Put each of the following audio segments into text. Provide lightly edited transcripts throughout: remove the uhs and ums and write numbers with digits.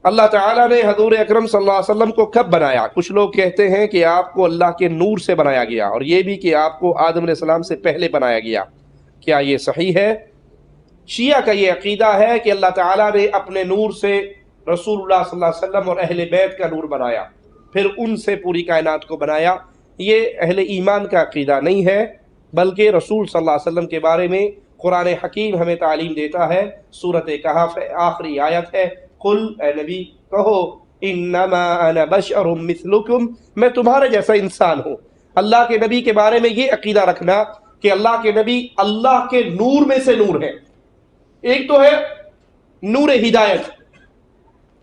اللہ تعالیٰ نے حضور اکرم صلی اللہ علیہ وسلم کو کب بنایا؟ کچھ لوگ کہتے ہیں کہ آپ کو اللہ کے نور سے بنایا گیا، اور یہ بھی کہ آپ کو آدم علیہ السلام سے پہلے بنایا گیا۔ کیا یہ صحیح ہے؟ شیعہ کا یہ عقیدہ ہے کہ اللہ تعالیٰ نے اپنے نور سے رسول اللہ صلی اللہ علیہ وسلم اور اہل بیت کا نور بنایا، پھر ان سے پوری کائنات کو بنایا۔ یہ اہل ایمان کا عقیدہ نہیں ہے، بلکہ رسول صلی اللہ علیہ وسلم کے بارے میں قرآن حکیم ہمیں تعلیم دیتا ہے۔ سورۃ کہف آخری آیت ہے، قل اے نبی کہو انما انا بشر مثلکم، میں تمہارے جیسا انسان ہوں۔ اللہ کے نبی کے بارے میں یہ عقیدہ رکھنا کہ اللہ کے نبی اللہ کے نور میں سے نور ہے۔ ایک تو ہے نور ہدایت،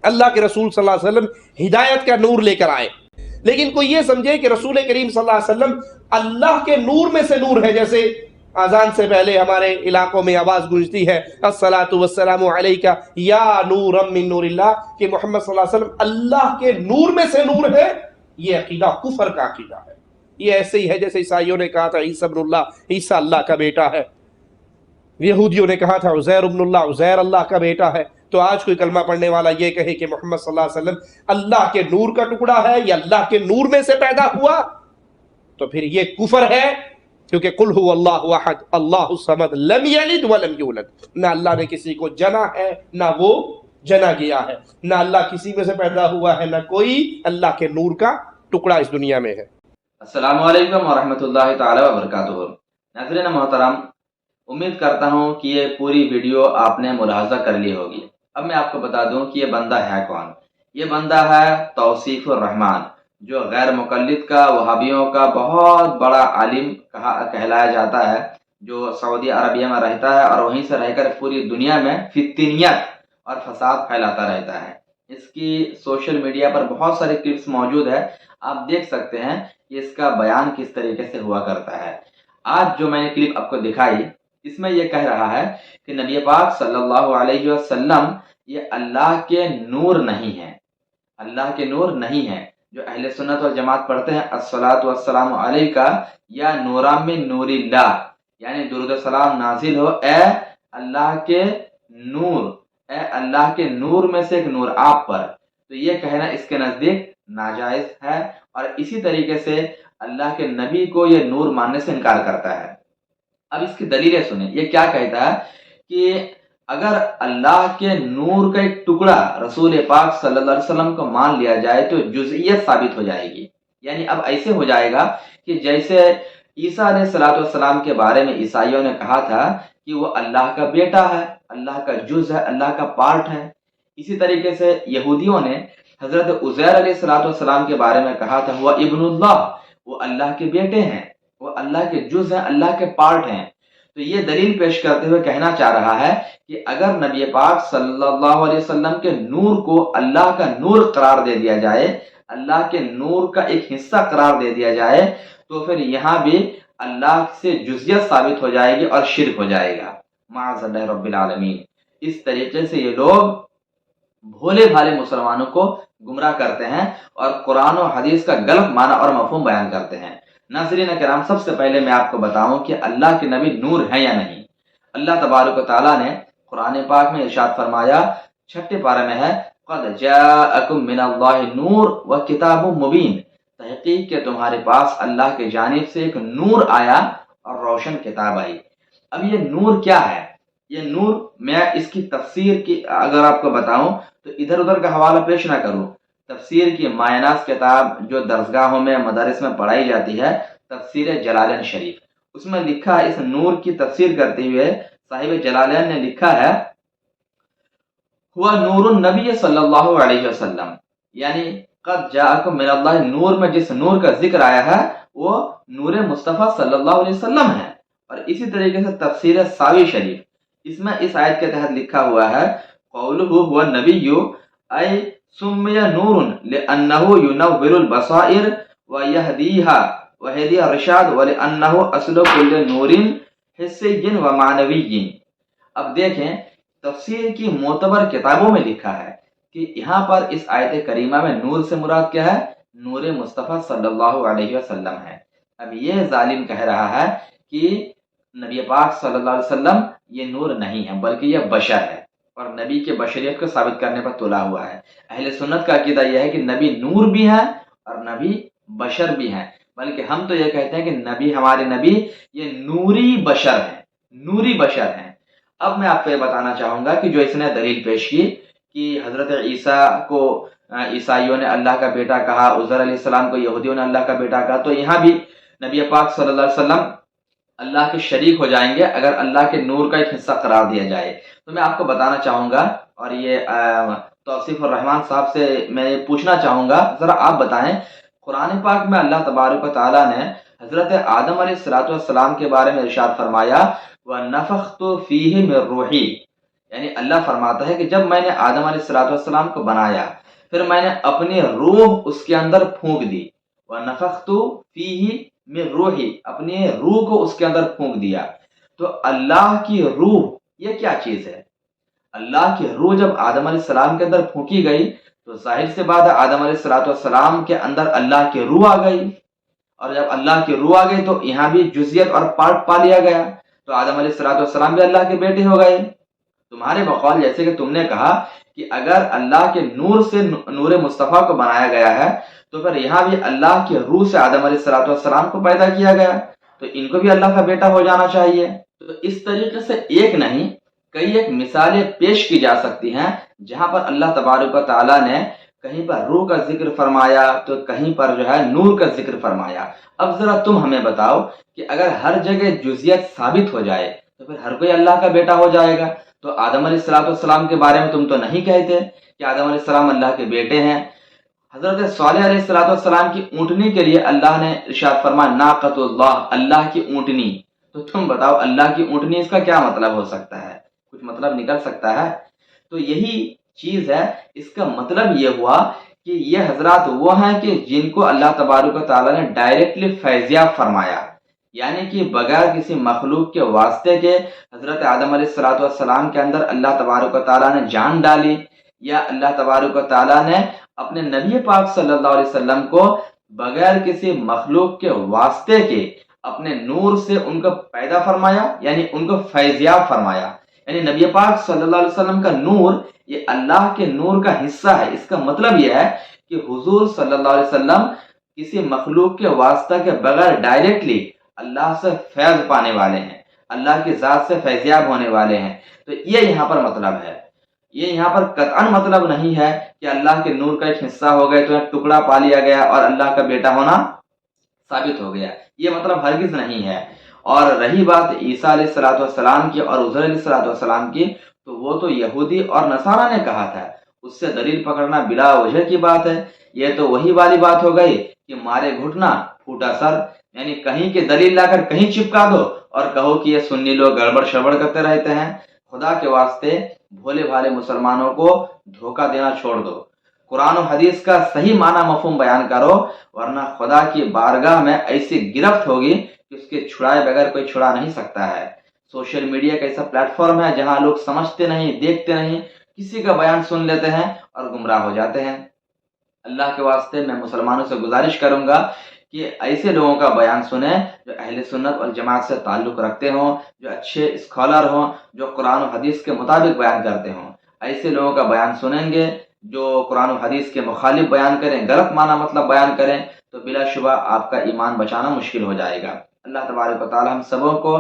اللہ کے رسول صلی اللہ علیہ وسلم ہدایت کا نور لے کر آئے، لیکن کوئی یہ سمجھے کہ رسول کریم صلی اللہ علیہ وسلم اللہ کے نور میں سے نور ہے، جیسے اذان سے پہلے ہمارے علاقوں میں آواز گونجتی ہے الصلاۃ والسلام علیک یا نورا من نور اللہ، کہ محمد صلی اللہ علیہ وسلم اللہ کے نور میں سے نور ہے۔ یہ عقیدہ کفر کا عقیدہ ہے۔ یہ ایسے ہی ہے جیسے عیسائیوں نے کہا تھا عیسی ابن اللہ، عیسیٰ اللہ کا بیٹا ہے، یہودیوں نے کہا تھا عزیر ابن اللہ، عزیر اللہ کا بیٹا ہے۔ تو آج کوئی کلمہ پڑھنے والا یہ کہے کہ محمد صلی اللہ علیہ وسلم اللہ کے نور کا ٹکڑا ہے یا اللہ کے نور میں سے پیدا ہوا، تو پھر یہ کفر ہے، کیونکہ قل هو اللہ احد اللہ الصمد لم یلد ولم یولد، نہ اللہ نے کسی کو جنا ہے نہ وہ جنا گیا ہے، نہ اللہ کسی میں سے پیدا ہوا ہے، نہ کوئی اللہ کے نور کا ٹکڑا اس دنیا میں ہے۔ السلام علیکم ورحمۃ اللہ تعالی وبرکاتہ۔ ناظرین محترم، امید کرتا ہوں کہ یہ پوری ویڈیو آپ نے ملاحظہ کر لی ہوگی۔ اب میں آپ کو بتا دوں کہ یہ بندہ ہے کون۔ یہ بندہ ہے توصیف الرحمان، جو غیر مقلد کا، وہابیوں کا بہت بڑا عالم کہلایا جاتا ہے، جو سعودی عربیہ میں رہتا ہے اور وہیں سے رہ کر پوری دنیا میں فتنیت اور فساد پھیلاتا رہتا ہے۔ اس کی سوشل میڈیا پر بہت سارے کلپس موجود ہے، آپ دیکھ سکتے ہیں کہ اس کا بیان کس طریقے سے ہوا کرتا ہے۔ آج جو میں نے کلپ آپ کو دکھائی، اس میں یہ کہہ رہا ہے کہ نبی پاک صلی اللہ علیہ وسلم یہ اللہ کے نور نہیں ہے، اللہ کے نور نہیں ہے۔ جو اہل سنت والجماعت پڑھتے ہیں الصلاۃ والسلام علیک یا نورا من نور اللہ، یعنی درود و سلام نازل ہو اے اللہ کے نور، اے اللہ کے نور میں سے ایک نور آپ پر، تو یہ کہنا اس کے نزدیک ناجائز ہے، اور اسی طریقے سے اللہ کے نبی کو یہ نور ماننے سے انکار کرتا ہے۔ اب اس کی دلیلیں سنیں، یہ کیا کہتا ہے کہ اگر اللہ کے نور کا ایک ٹکڑا رسول پاک صلی اللہ علیہ وسلم کو مان لیا جائے تو جزئیت ثابت ہو جائے گی۔ یعنی اب ایسے ہو جائے گا کہ جیسے عیسیٰ علیہ السلام کے بارے میں عیسائیوں نے کہا تھا کہ وہ اللہ کا بیٹا ہے، اللہ کا جز ہے، اللہ کا پارٹ ہے، اسی طریقے سے یہودیوں نے حضرت عزیر علیہ السلام کے بارے میں کہا تھا وہ ابن اللہ، وہ اللہ کے بیٹے ہیں، وہ اللہ کے جز ہیں، اللہ کے پارٹ ہیں۔ تو یہ دلیل پیش کرتے ہوئے کہنا چاہ رہا ہے کہ اگر نبی پاک صلی اللہ علیہ وسلم کے نور کو اللہ کا نور قرار دے دیا جائے، اللہ کے نور کا ایک حصہ قرار دے دیا جائے، تو پھر یہاں بھی اللہ سے جزیت ثابت ہو جائے گی اور شرک ہو جائے گا، معاذ اللہ رب العالمین۔ اس طریقے سے یہ لوگ بھولے بھالے مسلمانوں کو گمراہ کرتے ہیں اور قرآن و حدیث کا غلط معنی اور مفہوم بیان کرتے ہیں۔ ناظرین کرام، سب سے پہلے میں آپ کو بتاؤں کہ اللہ کے نبی نور ہیں یا نہیں۔ اللہ تبارک و تعالیٰ نے قرآن پاک میں ارشاد فرمایا، 6 پارے میں ہے، قد جاءکم من اللہ نور و کتاب مبین، تحقیق کہ تمہارے پاس اللہ کی جانب سے ایک نور آیا اور روشن کتاب آئی۔ اب یہ نور کیا ہے؟ یہ نور، میں اس کی تفسیر کی اگر آپ کو بتاؤں تو ادھر ادھر کا حوالہ پیش نہ کروں، تفسیر کی مایناس کتاب جو درسگاہوں میں مدارس میں پڑھائی جاتی ہے، تفسیر جلالین شریف، اس میں لکھا ہے، اس نور کی تفسیر کرتے ہوئے صاحب جلالین نے لکھا ہے، ہوا نور النبی صلی اللہ علیہ وسلم، یعنی قد جاءکم من اللہ نور میں جس نور کا ذکر آیا ہے وہ نور مصطفیٰ صلی اللہ علیہ وسلم ہے۔ اور اسی طریقے سے تفسیر ساوی شریف، اس میں اس آیت کے تحت لکھا ہوا ہے، قولہ هو النبی ای سمی نور لأنہ ینور البصائر ویہدیہا وہدی الرشاد ولأنہ اصل کل نور حسی و معنوی۔ اب دیکھیں، تفسیر کی معتبر کتابوں میں لکھا ہے کہ یہاں پر اس آیت کریمہ میں نور سے مراد کیا ہے؟ نور مصطفیٰ صلی اللہ علیہ وسلم ہے۔ اب یہ ظالم کہہ رہا ہے کہ نبی پاک صلی اللہ علیہ وسلم یہ نور نہیں ہے بلکہ یہ بشر ہے، اور نبی کے بشریت کو ثابت کرنے پر تلا ہوا ہے۔ اہل سنت کا عقیدہ یہ ہے کہ نبی نور بھی ہیں اور نبی بشر بھی ہیں، بلکہ ہم تو یہ کہتے ہیں کہ نبی، ہمارے نبی یہ نوری بشر ہیں، نوری بشر ہیں۔ اب میں آپ کو یہ بتانا چاہوں گا کہ جو اس نے دلیل پیش کی کہ حضرت عیسیٰ کو عیسائیوں نے اللہ کا بیٹا کہا، عزیر علیہ السلام کو یہودیوں نے اللہ کا بیٹا کہا، تو یہاں بھی نبی پاک صلی اللہ علیہ وسلم اللہ کے شریک ہو جائیں گے اگر اللہ کے نور کا ایک حصہ قرار دیا جائے۔ تو میں آپ کو بتانا چاہوں گا، اور یہ توصیف الرحمان صاحب سے میں پوچھنا چاہوں گا، ذرا آپ بتائیں قرآن پاک میں اللہ تبارک و تعالیٰ نے حضرت آدم علیہ السلام کے بارے میں ارشاد فرمایا وَنَفَخْتُ فِيهِ مِن رُّوحِي، یعنی اللہ فرماتا ہے کہ جب میں نے آدم علیہ السلام کو بنایا، پھر میں نے اپنی روح اس کے اندر پھونک دی، وَنَفَخْتُ فِيهِ مِن رُّوحِي، اپنی روح کو اس کے اندر پھونک دیا۔ تو اللہ کی روح یہ کیا چیز ہے؟ اللہ کی روح جب آدم علیہ السلام کے اندر پھونکی گئی تو ظاہر سے بات ہے آدم علیہ السلام کے اندر اللہ کی روح آ گئی، اور جب اللہ کی روح آ گئی تو یہاں بھی جزیت اور پارٹ پا لیا گیا، تو آدم علیہ السلام بھی اللہ کے بیٹے ہو گئے۔ تمہارے بقول جیسے کہ تم نے کہا کہ اگر اللہ کے نور سے نور مصطفیٰ کو بنایا گیا ہے تو پھر یہاں بھی اللہ کی روح سے آدم علیہ السلام کو پیدا کیا گیا، تو ان کو بھی اللہ کا بیٹا ہو جانا چاہیے۔ تو اس طریقے سے ایک نہیں کئی ایک مثالیں پیش کی جا سکتی ہیں جہاں پر اللہ تبارک و تعالیٰ نے کہیں پر روح کا ذکر فرمایا تو کہیں پر جو ہے نور کا ذکر فرمایا۔ اب ذرا تم ہمیں بتاؤ کہ اگر ہر جگہ جزیت ثابت ہو جائے تو پھر ہر کوئی اللہ کا بیٹا ہو جائے گا۔ تو آدم علیہ السلام کے بارے میں تم تو نہیں کہتے کہ آدم علیہ السلام اللہ کے بیٹے ہیں۔ حضرت صالح علیہ السلام کی اونٹنی کے لیے اللہ نے ارشاد فرمایا ناقۃ اللہ، اللہ کی اونٹنی۔ تو تم بتاؤ اللہ کی اونٹنی اس کا کیا مطلب ہو سکتا ہے؟ کچھ مطلب نکل سکتا ہے؟ تو یہی چیز ہے، اس کا مطلب یہ ہوا کہ یہ حضرات وہ ہیں کہ جن کو اللہ تبارک و تعالیٰ نے ڈائریکٹلی فیضیاب فرمایا، یعنی کہ بغیر کسی مخلوق کے واسطے کے حضرت آدم علیہ السلام کے اندر اللہ تبارک و تعالیٰ نے جان ڈالی، یا اللہ تبارک و تعالیٰ نے اپنے نبی پاک صلی اللہ علیہ وسلم کو بغیر کسی مخلوق کے واسطے کے اپنے نور سے ان کو پیدا فرمایا، یعنی ان کو فیضیاب فرمایا۔ یعنی نبی پاک صلی اللہ علیہ وسلم کا نور یہ اللہ کے نور کا حصہ ہے۔ اس کا مطلب یہ ہے کہ حضور صلی اللہ علیہ وسلم کسی مخلوق کے واسطہ کے بغیر ڈائریکٹلی اللہ سے فیض پانے والے ہیں، اللہ کی ذات سے فیضیاب ہونے والے ہیں۔ تو یہ یہاں پر مطلب ہے، یہ یہاں پر قطعاً مطلب نہیں ہے کہ اللہ کے نور کا ایک حصہ ہو گئے تو ایک ٹکڑا پا لیا گیا اور اللہ کا بیٹا ہونا ثابت ہو گیا، یہ مطلب ہرگز نہیں ہے۔ اور رہی بات عیسیٰ علیہ السلام کی اور عزیر علیہ السلام کی، تو وہ تو یہودی اور نصارہ نے کہا تھا، اس سے دلیل پکڑنا بلا وجہ کی بات ہے۔ یہ تو وہی والی بات ہو گئی کہ مارے گھٹنا پھوٹا سر، یعنی کہیں کی دلیل لا کر کہیں چپکا دو اور کہو کہ یہ سنی لوگ گڑبڑ شڑبڑ کرتے رہتے ہیں۔ خدا کے واسطے بھولے بھالے مسلمانوں کو دھوکہ دینا چھوڑ دو، قرآن و حدیث کا صحیح معنی مفہوم بیان کرو، ورنہ خدا کی بارگاہ میں ایسی گرفت ہوگی کہ اس کے چھڑائے بغیر کوئی چھڑا نہیں سکتا ہے۔ سوشل میڈیا کا ایسا پلیٹ فارم ہے جہاں لوگ سمجھتے نہیں، دیکھتے نہیں، کسی کا بیان سن لیتے ہیں اور گمراہ ہو جاتے ہیں۔ اللہ کے واسطے میں مسلمانوں سے گزارش کروں گا کہ ایسے لوگوں کا بیان سنیں جو اہل سنت والجماعت سے تعلق رکھتے ہوں، جو اچھے اسکالر ہوں، جو قرآن و حدیث کے مطابق بیان کرتے ہوں۔ ایسے لوگوں کا بیان سنیں گے جو قرآن و حدیث کے مخالف بیان کریں، غلط معنی مطلب بیان کریں، تو بلا شبہ آپ کا ایمان بچانا مشکل ہو جائے گا۔ اللہ تبارک و تعالی ہم سبوں کو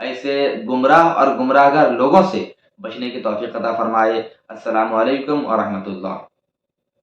ایسے گمراہ اور گمراہ گر لوگوں سے بچنے کی توفیق عطا فرمائے۔ السلام علیکم ورحمۃ اللہ۔